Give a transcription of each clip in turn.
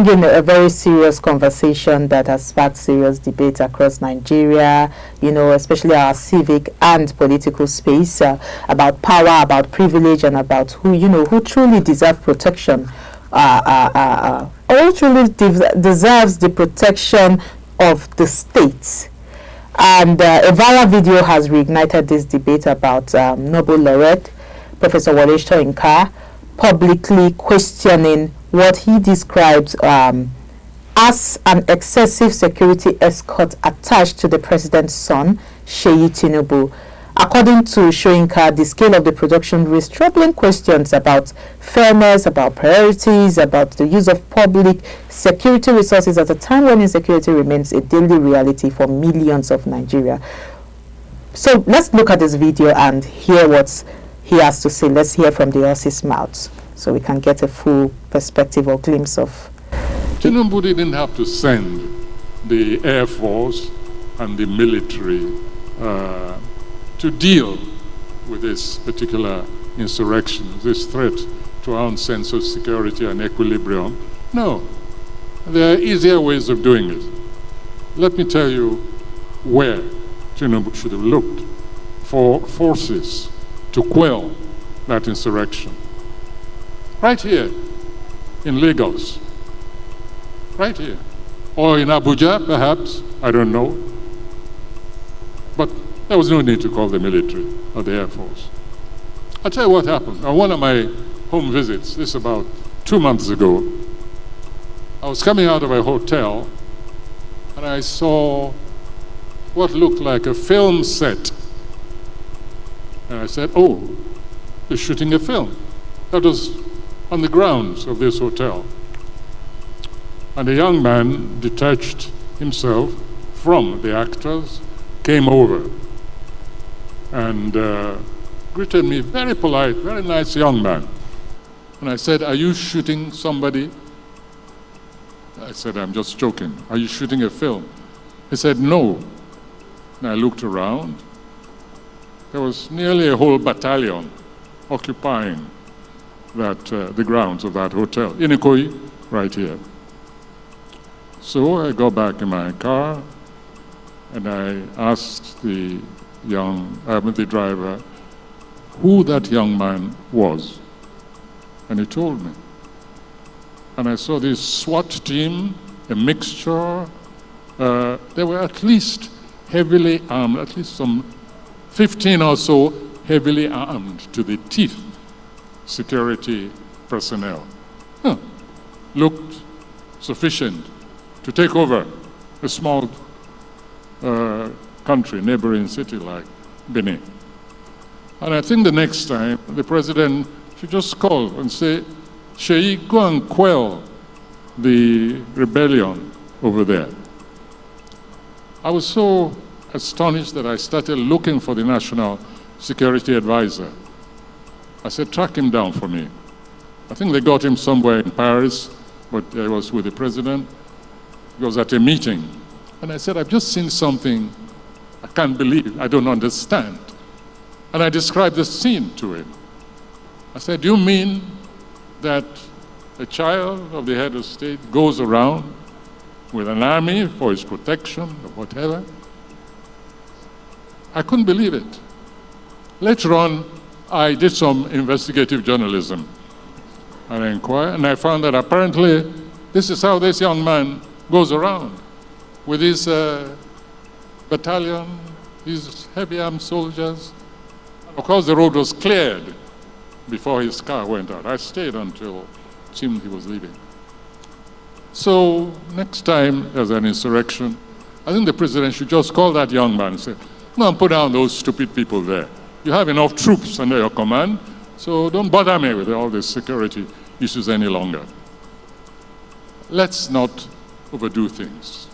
In a very serious conversation that has sparked serious debate across Nigeria, especially our civic and political space, about power, about privilege, and about who truly deserve protection, who truly deserves the protection of the state. And a viral video has reignited this debate about Nobel Laureate Professor Wole Soyinka publicly questioning what he describes as an excessive security escort attached to the president's son, Seyi Tinubu. According to Soyinka, the scale of the production raised troubling questions about fairness, about priorities, about the use of public security resources at a time when insecurity remains a daily reality for millions of Nigeria. So let's look at this video and hear what he has to say. Let's hear from the horse's mouth, so we can get a full perspective or glimpse of. Tinubu didn't have to send the Air Force and the military to deal with this particular insurrection, this threat to our own sense of security and equilibrium. No, there are easier ways of doing it. Let me tell you where Tinubu should have looked for forces to quell that insurrection. Right here in Lagos, right here, or in Abuja perhaps, I don't know, but there was no need to call the military or the Air Force. I'll tell you what happened. On one of my home visits, this about 2 months ago, I was coming out of a hotel and I saw what looked like a film set. And I said, oh, they're shooting a film. That was on the grounds of this hotel. And a young man detached himself from the actors, came over and greeted me, very polite, very nice young man. And I said, are you shooting somebody? I said, I'm just joking. Are you shooting a film? He said, no. And I looked around. There was nearly a whole battalion occupying the grounds of that hotel, in Ikoyi, right here. So I got back in my car and I asked the driver who that young man was. And he told me. And I saw this SWAT team, a mixture. They were at least heavily armed, at least some 15 or so heavily armed to the teeth security personnel. Looked sufficient to take over a small country, neighboring city like Benin. And I think the next time the president should just call and say, Seyi, go and quell the rebellion over there. I was so astonished that I started looking for the National Security Advisor. I said, track him down for me. I think they got him somewhere in Paris, but I was with the president. He was at a meeting. And I said, I've just seen something I can't believe, I don't understand. And I described the scene to him. I said, do you mean that a child of the head of state goes around with an army for his protection or whatever? I couldn't believe it. Later on, I did some investigative journalism. And I inquired, and I found that apparently this is how this young man goes around with his battalion, these heavy armed soldiers. Of course, the road was cleared before his car went out. I stayed until it seemed he was leaving. So next time there's an insurrection, I think the president should just call that young man and say, go and put down those stupid people there. You have enough troops under your command, so don't bother me with all these security issues any longer. Let's not overdo things.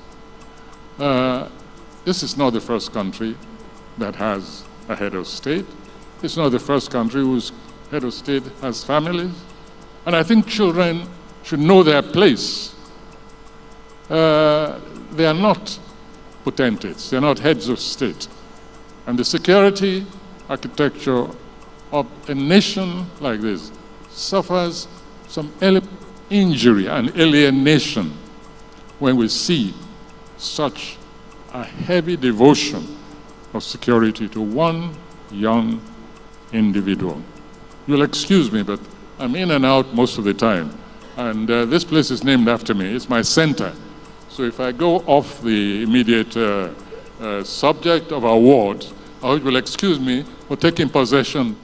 This is not the first country that has a head of state. It's not the first country whose head of state has families. And I think children should know their place. They are not potentates. They're not heads of state. And the security architecture of a nation like this suffers some injury and alienation when we see such a heavy devotion of security to one young individual. You'll excuse me, but I'm in and out most of the time. And this place is named after me. It's my center. So if I go off the immediate subject of awards, I hope you'll excuse me for taking possession.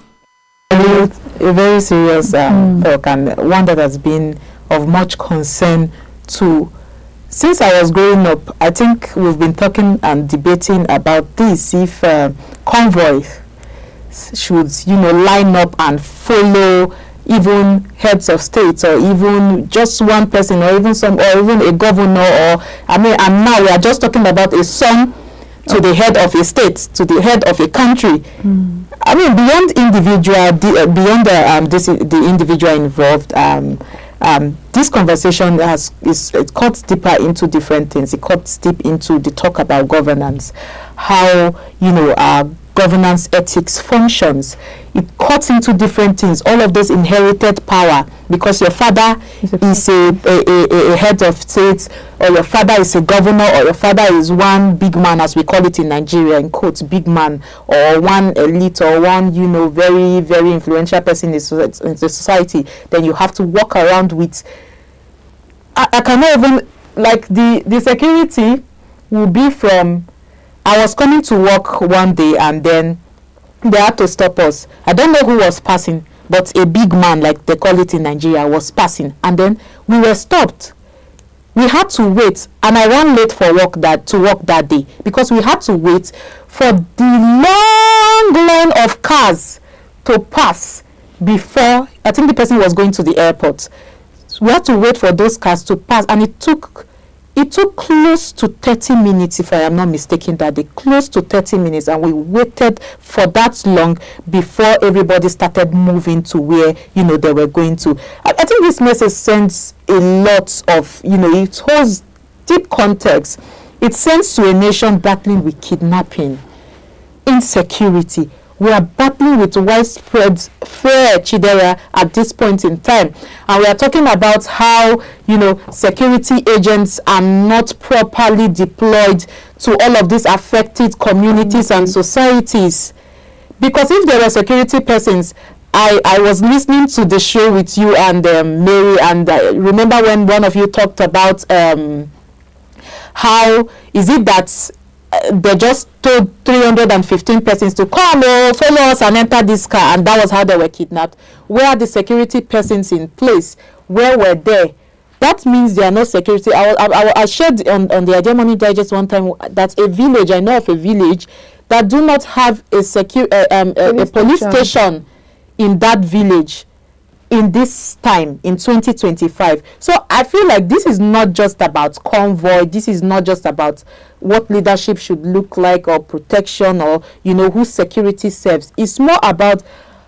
A very serious talk, and one that has been of much concern to. Since I was growing up, I think we've been talking and debating about this, if convoy should, line up and follow even heads of states, or even just one person, or even a governor, and now we are just talking about a son to the head of a state, to the head of a country. Beyond individual, beyond the individual involved, this conversation it cuts deeper into different things. It cuts deep into the talk about governance, how our governance ethics functions. It cuts into different things, all of those inherited power, because your father is a head of state, or your father is a governor, or your father is one big man, as we call it in Nigeria, in quotes, big man, or one elite, or one very, very influential person in the society. Then you have to walk around with, I cannot even, like, the security will be from, I was coming to work one day, and then they had to stop us. I don't know who was passing, but a big man, like they call it in Nigeria, was passing, and then we were stopped. We had to wait, and I ran late for work that day, because we had to wait for the long line of cars to pass before, I think the person was going to the airport. So we had to wait for those cars to pass, and it took close to 30 minutes, if I am not mistaken, that day, close to 30 minutes, and we waited for that long before everybody started moving to where, they were going to. I think this message sends a lot of, it holds deep context. It sends to a nation battling with kidnapping, insecurity. We are battling with widespread fear, Chidera, at this point in time. And we are talking about how, security agents are not properly deployed to all of these affected communities and societies. Because if there were security persons, I was listening to the show with you and Mary, and remember when one of you talked about how is it that they just told 315 persons to come, follow us and enter this car, and that was how they were kidnapped. Where are the security persons in place? Where were they? That means there are no security. I shared on the IDE Morning Digest one time that a village, I know of a village that do not have a police station in that village in this time, in 2025. So I feel like this is not just about convoy. This is not just about what leadership should look like, or protection, or who security serves. It's more about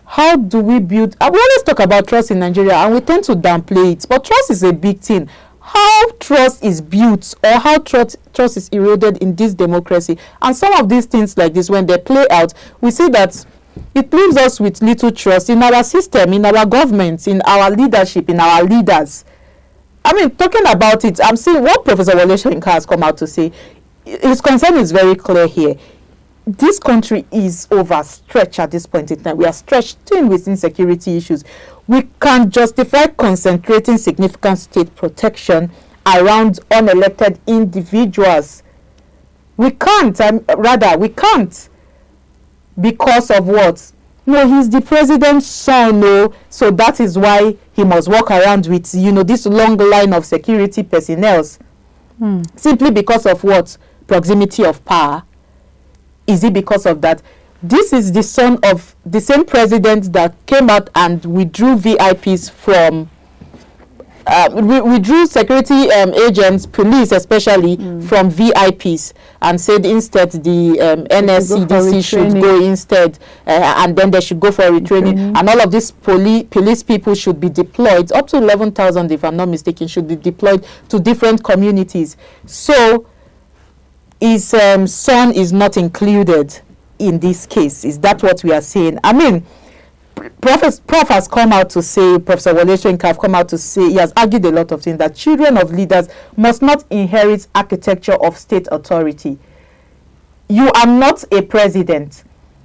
how do we build. We always talk about trust in Nigeria, and we tend to downplay it, but trust is a big thing. How trust is built, or how trust is eroded in this democracy, and some of these things like this, when they play out, we see that it leaves us with little trust in our system, in our governments, in our leadership, in our leaders. Talking about it, I'm seeing what Professor Wole Soyinka has come out to say. His concern is very clear here. This country is overstretched at this point in time. We are stretched thin with insecurity issues. We can't justify concentrating significant state protection around unelected individuals. We can't. We can't. Because of what? No, he's the president's son, so that is why he must walk around with, this long line of security personnel. Simply because of what? Proximity of power. Is it because of that? This is the son of the same president that came out and withdrew VIPs from withdrew security agents, police especially, from VIPs, and said instead the NSCDC should go instead, and then they should go for retraining, and all of these police people should be deployed, up to 11,000 if I'm not mistaken, should be deployed to different communities. So his son is not included in this case. Is that what we are saying? Prof has come out to say, Professor Wole Soyinka have come out to say, he has argued a lot of things, that children of leaders must not inherit architecture of state authority. You are not a president.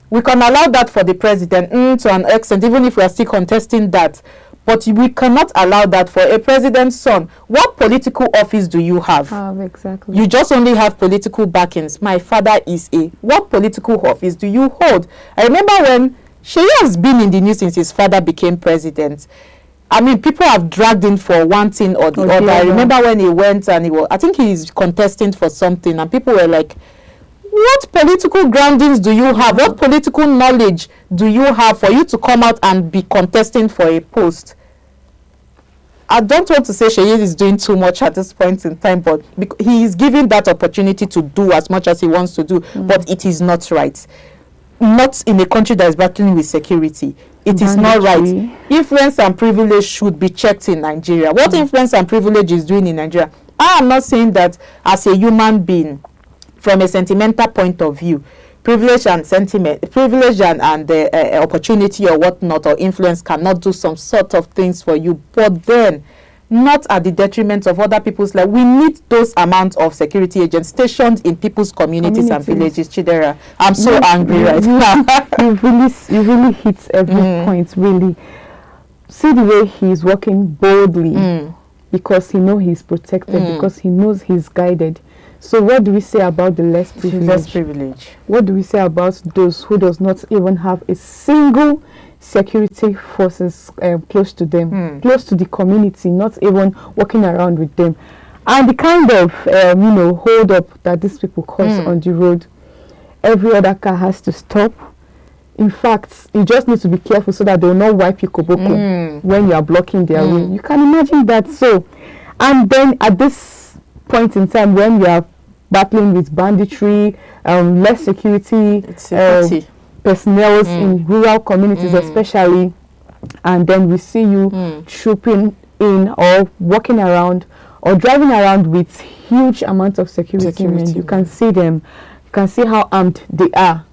We can allow that for the president to an extent, even if we are still contesting that. But we cannot allow that for a president's son. What political office do you have? Exactly. You just only have political backings. My father is a. What political office do you hold? I remember when Seyi has been in the news since his father became president. I mean, people have dragged him for one thing or the other. I remember when he went and I think he's contesting for something, and people were like, what political groundings do you have? What political knowledge do you have for you to come out and be contesting for a post? I don't want to say Seyi is doing too much at this point in time, but he is given that opportunity to do as much as he wants to do, but it is not right. Not in a country that is battling with security. It is not right. Influence and privilege should be checked in Nigeria. What influence and privilege is doing in Nigeria? I am not saying that as a human being, from a sentimental point of view, privilege and sentiment, privilege and opportunity or whatnot or influence cannot do some sort of things for you, but then not at the detriment of other people's life. We need those amounts of security agents stationed in people's communities and villages. Chidera, I'm so angry right now. You really hit every point, really. See the way he's working boldly because he knows he's protected, because he knows he's guided. So what do we say about the less privileged? What do we say about those who does not even have a single security forces close to them, close to the community, not even walking around with them? And the kind of, hold up that these people cause on the road, every other car has to stop. In fact, you just need to be careful so that they will not wipe you koboko when you are blocking their way. You can imagine that. So, and then at this point in time when we are battling with banditry, less security, personnel in rural communities especially, and then we see you trooping in or walking around or driving around with huge amounts of security men. You can see them, you can see how armed they are.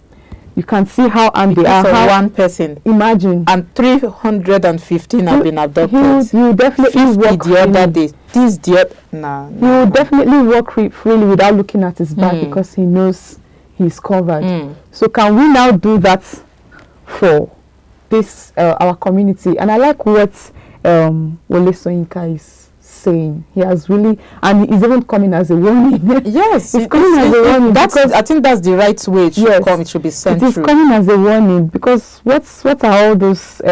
You can see how armed they are. For one person. Imagine. And 315 have been abducted. You definitely walk the other day. He will definitely walk freely without looking at his back because he knows he's covered. So can we now do that for this our community? And I like what Wole Soyinka is saying. He has really, and he's even coming as a warning. Yes, it's coming as a warning. Because I think that's the right way it should come. It should be sent through. It is coming as a warning because what are all those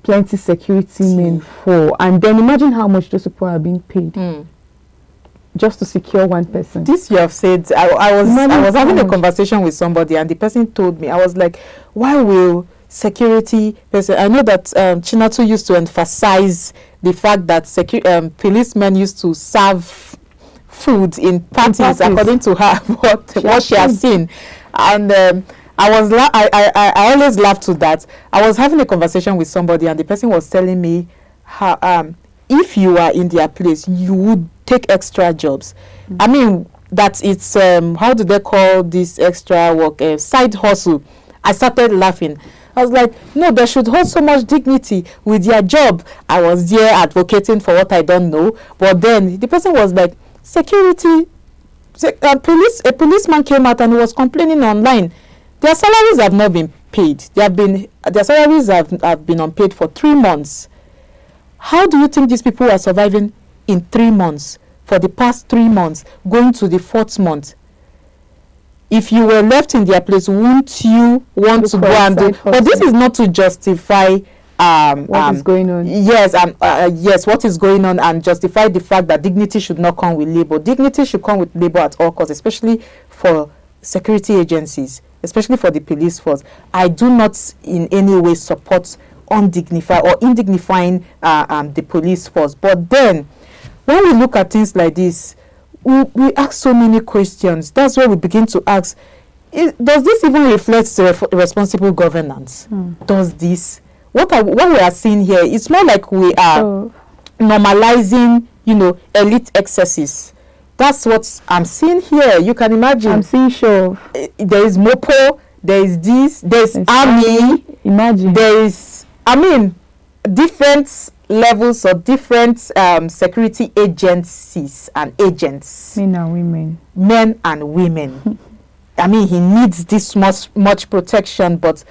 plenty security men for? And then imagine how much those people are being paid just to secure one person. This you have said. I was having a conversation with somebody, and the person told me, I was like, why will security person? I know that Chinatu used to emphasize the fact that policemen used to serve food in parties according to her what she has seen, and I always laugh to that. I was having a conversation with somebody, and the person was telling me how if you are in their place, you would take extra jobs. I mean that it's how do they call this extra work? Side hustle. I started laughing. I was like, no, they should hold so much dignity with their job. I was there advocating for what I don't know. But then the person was like, security, a policeman came out and he was complaining online. Their salaries have not been paid. Their salaries have been unpaid for 3 months. How do you think these people are surviving in 3 months, for the past 3 months, going to the 4th month? If you were left in their place, wouldn't you want to go and do? But this is not to justify what is going on. Yes, yes, what is going on, and justify the fact that dignity should not come with labor. Dignity should come with labor at all costs, especially for security agencies, especially for the police force. I do not in any way support undignified or indignifying the police force. But then, when we look at things like this, we ask so many questions. That's where we begin to ask, does this even reflect responsible governance? Does this? What we are seeing here, it's more like we are normalizing, elite excesses. That's what I'm seeing here. You can imagine. I'm seeing show. There is Mopo, there is this, there is army. Imagine. There is I mean, different levels or different security agencies and agents. Men and women. Men and women. I mean, he needs this much protection, but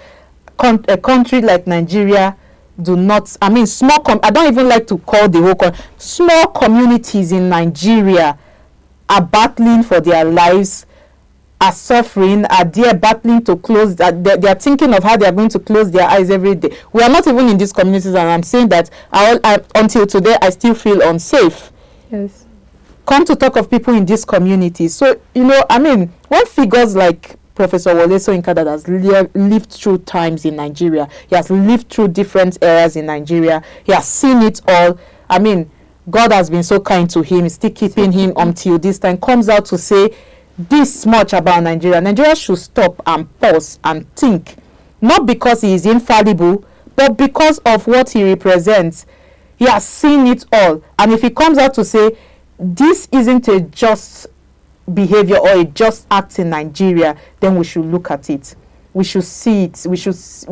a country like Nigeria do not, I mean, I don't even like to call the whole small communities in Nigeria are battling for their lives, are suffering, are there battling to close, they are thinking of how they are going to close their eyes every day. We are not even in these communities, and I'm saying that until today I still feel unsafe. Yes. Come to talk of people in these communities. So, you know, I mean, when figures like Professor Wole Soyinka that has lived through times in Nigeria, he has lived through different eras in Nigeria, he has seen it all. I mean, God has been so kind to him, still keeping him until this time, comes out to say this much about Nigeria. Nigeria should stop and pause and think, not because he is infallible, but because of what he represents. He has seen it all, and if he comes out to say this isn't a just behavior or a just act in Nigeria, then we should look at it. We should see it. We should see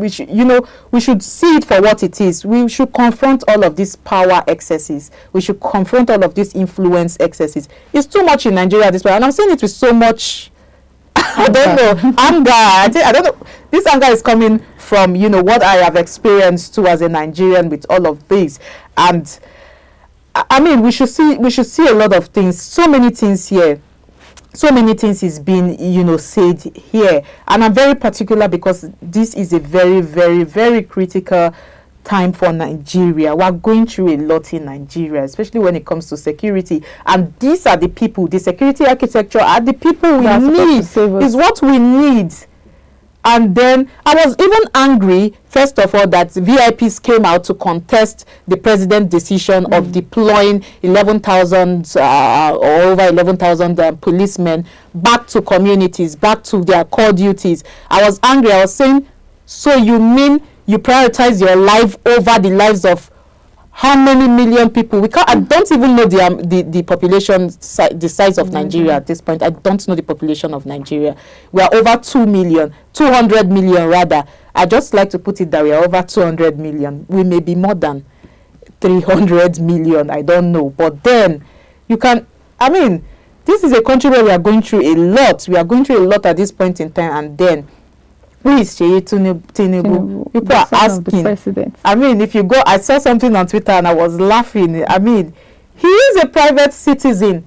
it for what it is. We should confront all of these power excesses. We should confront all of these influence excesses. It's too much in Nigeria at this point, and I'm saying it with so much I don't know, anger. I don't know. This anger is coming from, you know, what I have experienced too as a Nigerian with all of this. And I mean, we should see a lot of things, so many things here. So many things is being, you know, said here. And I'm very particular because this is a very, very, very critical time for Nigeria. We're going through a lot in Nigeria, especially when it comes to security. And these are the people, the security architecture are the people we need, is what we need. And then I was even angry, first of all, that VIPs came out to contest the president's decision of deploying 11,000 or over 11,000 policemen back to communities, back to their core duties. I was angry. I was saying, so you mean you prioritize your life over the lives of how many million people? I don't even know the population, the size of Nigeria at this point. I don't know the population of Nigeria. We are over 2 million, 200 million rather. I just like to put it that we are over 200 million. We may be more than 300 million. I don't know. But then you can, I mean, this is a country where we are going through a lot. We are going through a lot at this point in time. And then, who is Seyi Tinubu? People are asking. I mean, if you go, I saw something on Twitter and I was laughing. I mean, he is a private citizen.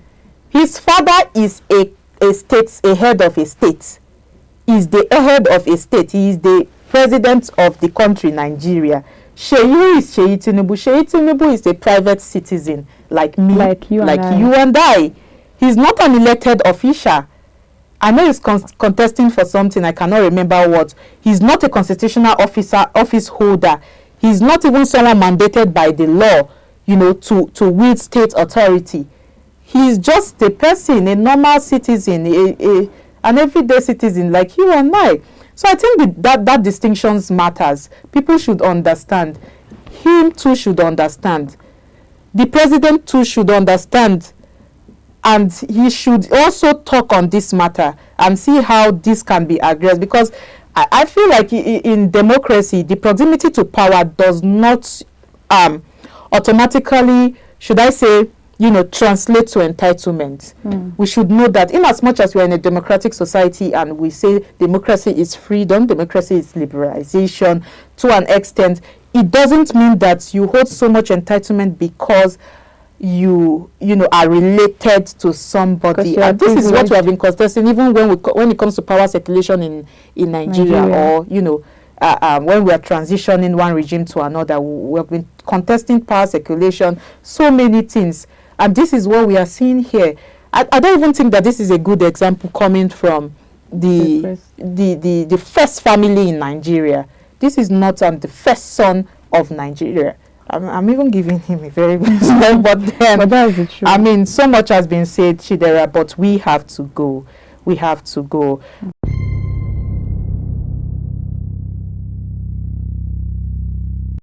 His father is a head of a state. He's the head of a state. He is the president of the country, Nigeria. Who is Seyi Tinubu? Seyi Tinubu is a private citizen, like me, like you and I. He's not an elected official. I know he's contesting for something, I cannot remember what. He's not a constitutional office holder. He's not even someone mandated by the law, you know, to wield state authority. He's just a person, a normal citizen, an everyday citizen like you and I. So I think that distinctions matters. People should understand. Him too should understand. The president too should understand. And he should also talk on this matter and see how this can be addressed. Because I feel like in democracy, the proximity to power does not automatically, should I say, you know, translate to entitlement. We should know that in as much as we are in a democratic society and we say democracy is freedom, democracy is liberalization to an extent, it doesn't mean that you hold so much entitlement because you know are related to somebody. And this is what we have been contesting even when it comes to power circulation in Nigeria, or you know when we are transitioning one regime to another. We have been contesting power circulation, so many things, and this is what we are seeing here. I don't even think that this is a good example coming from the first family in Nigeria. This is not the first son of Nigeria. I'm even giving him a very good name, but that is the truth. I mean, so much has been said, Chidera, but we have to go. We have to go.